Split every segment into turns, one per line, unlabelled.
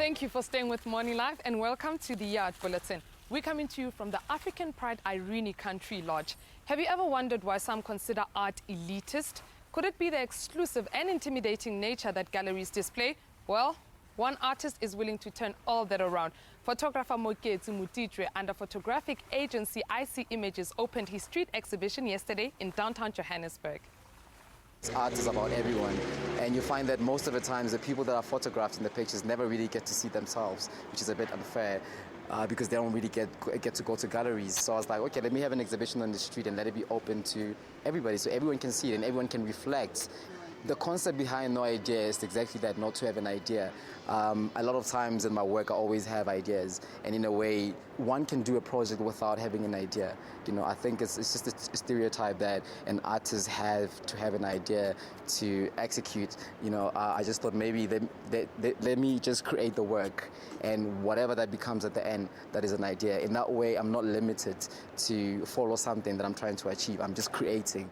Thank you for staying with Morning Live and welcome to the Art Bulletin. We're coming to you from the African Pride Irene Country Lodge. Have you ever wondered why some consider art elitist? Could it be the exclusive and intimidating nature that galleries display? Well, one artist is willing to turn all that around. Photographer Moketsi Mutitre and the photographic agency IC Images opened his street exhibition yesterday in downtown Johannesburg.
Art is about everyone, and you find that most of the times the people that are photographed in the pictures never really get to see themselves, which is a bit unfair because they don't really get to go to galleries. So I was like, okay, let me have an exhibition on the street and let it be open to everybody so everyone can see it and everyone can reflect. The concept behind no idea is exactly that, not to have an idea. A lot of times in my work I always have ideas, and in a way one can do a project without having an idea. You know, I think it's just a stereotype that an artist have to have an idea to execute. You know, I just thought maybe let me just create the work, and whatever that becomes at the end, that is an idea. In that way I'm not limited to follow something that I'm trying to achieve. I'm just creating.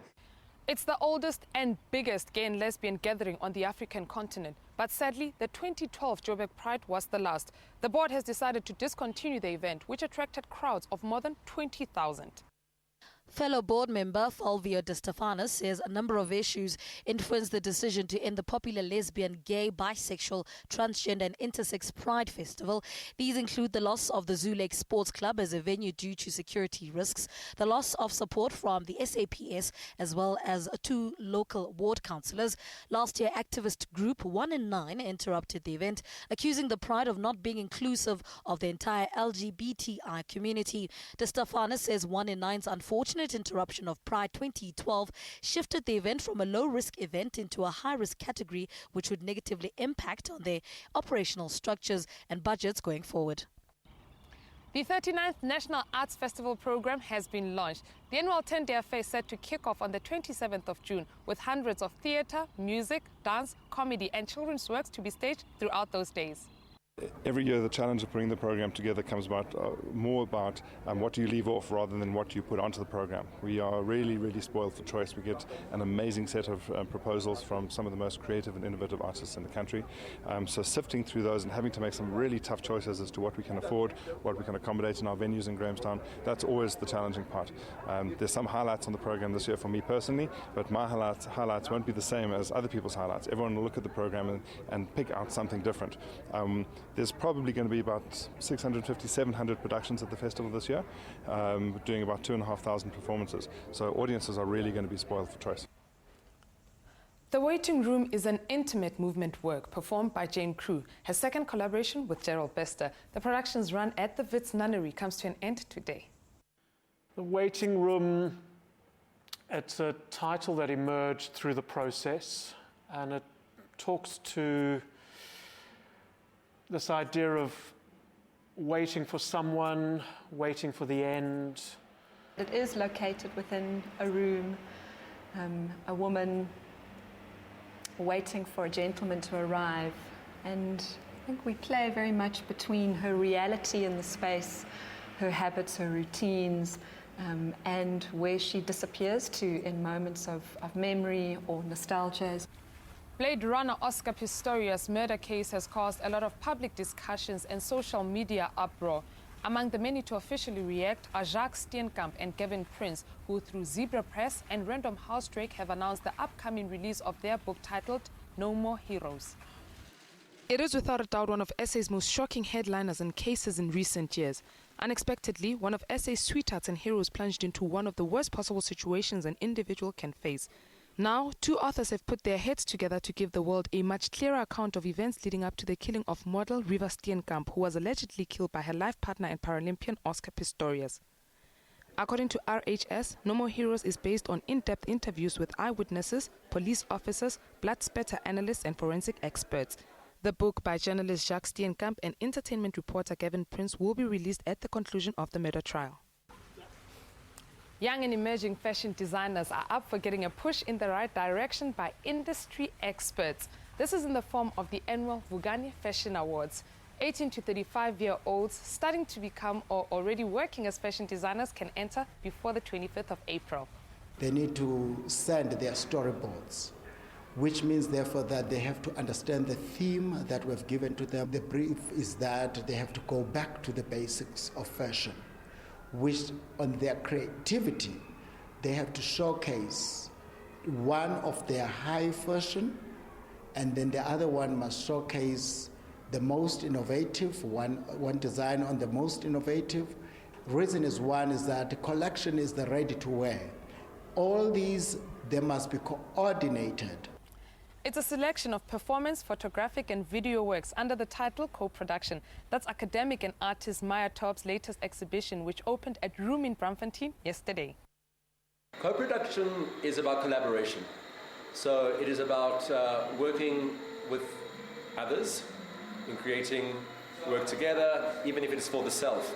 It's the oldest and biggest gay and lesbian gathering on the African continent. But sadly, the 2012 Joburg Pride was the last. The board has decided to discontinue the event, which attracted crowds of more than 20,000.
Fellow board member Fulvio De Stefanis says a number of issues influenced the decision to end the popular lesbian, gay, bisexual, transgender and intersex Pride Festival. These include the loss of the Zoo Lake Sports Club as a venue due to security risks, the loss of support from the SAPS as well as 2 local ward councillors. Last year, activist group 1 in 9 interrupted the event, accusing the Pride of not being inclusive of the entire LGBTI community. De Stefanis says 1 in 9's unfortunate interruption of Pride 2012 shifted the event from a low-risk event into a high-risk category, which would negatively impact on their operational structures and budgets going forward.
The 39th National Arts Festival program has been launched. The annual 10-day affair is set to kick off on the 27th of June with hundreds of theatre, music, dance, comedy and children's works to be staged throughout those days.
Every year the challenge of putting the program together comes more about what do you leave off rather than what you put onto the program. We are really spoiled for choice. We get an amazing set of proposals from some of the most creative and innovative artists in the country. So sifting through those and having to make some really tough choices as to what we can afford, what we can accommodate in our venues in Grahamstown, that's always the challenging part. There's some highlights on the program this year for me personally, but my highlights won't be the same as other people's highlights. Everyone will look at the program and pick out something different. There's probably going to be about 650, 700 productions at the festival this year, doing about 2,500 performances. So audiences are really going to be spoiled for choice.
The Waiting Room is an intimate movement work performed by Jane Crew, her second collaboration with Gerald Bester. The production's run at the Wits Nunnery comes to an end today.
The Waiting Room, it's a title that emerged through the process, and it talks to this idea of waiting for someone, waiting for the end.
It is located within a room, a woman waiting for a gentleman to arrive. And I think we play very much between her reality in the space, her habits, her routines, and where she disappears to in moments of memory or nostalgia.
Blade Runner Oscar Pistorius' murder case has caused a lot of public discussions and social media uproar. Among the many to officially react are Jacques Steenkamp and Gavin Prince, who through Zebra Press and Random House Drake have announced the upcoming release of their book titled No More Heroes. It is without a doubt one of SA's most shocking headliners and cases in recent years. Unexpectedly, one of SA's sweethearts and heroes plunged into one of the worst possible situations an individual can face. Now, 2 authors have put their heads together to give the world a much clearer account of events leading up to the killing of model Riva Steenkamp, who was allegedly killed by her life partner and Paralympian Oscar Pistorius. According to RHS, No More Heroes is based on in-depth interviews with eyewitnesses, police officers, blood spatter analysts and forensic experts. The book by journalist Jacques Steenkamp and entertainment reporter Gavin Prince will be released at the conclusion of the murder trial. Young and emerging fashion designers are up for getting a push in the right direction by industry experts. This is in the form of the annual Vugani Fashion Awards. 18 to 35-year-olds starting to become or already working as fashion designers can enter before the 25th of April.
They need to send their storyboards which means therefore that they have to understand the theme that we've given to them. The brief is that they have to go back to the basics of fashion, which on their creativity, they have to showcase one of their high fashion, and then the other one must showcase the most innovative, one design on the most innovative. Reason is one is that the collection is the ready to wear. All these, they must be coordinated.
It's a selection of performance, photographic and video works under the title Co-Production. That's academic and artist Maya Taub's latest exhibition, which opened at Room in Braamfontein yesterday.
Co-production is about collaboration. So it is about working with others in creating work together, even if it is for the self.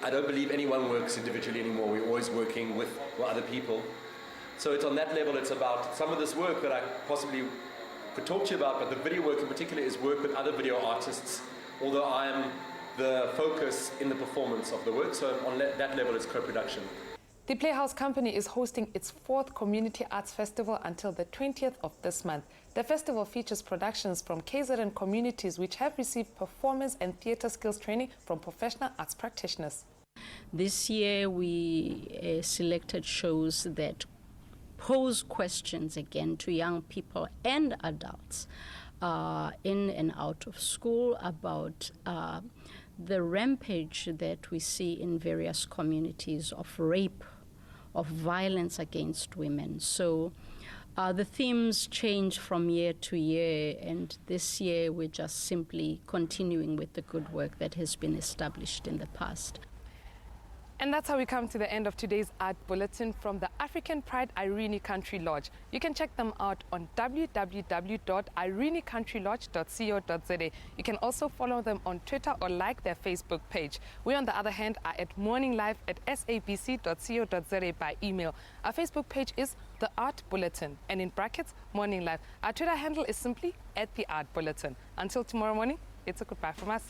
I don't believe anyone works individually anymore. We're always working with other people. So it's on that level, it's about some of this work that I possibly could talk to you about, but the video work in particular is work with other video artists, although I am the focus in the performance of the work. So on that level, it's co-production.
The Playhouse Company is hosting its 4th Community Arts Festival until the 20th of this month. The festival features productions from KZN communities which have received performance and theatre skills training from professional arts practitioners.
This year we selected shows that pose questions again to young people and adults in and out of school about the rampage that we see in various communities of rape, of violence against women. So the themes change from year to year, and this year we're just simply continuing with the good work that has been established in the past.
And that's how we come to the end of today's Art Bulletin from the African Pride Irene Country Lodge. You can check them out on www.irenecountryLodge.co.za. You can also follow them on Twitter or like their Facebook page. We, on the other hand, are at morninglive@sabc.co.za by email. Our Facebook page is The Art Bulletin, and in brackets, Morning Live. Our Twitter handle is simply @The Art Bulletin. Until tomorrow morning, it's a goodbye from us.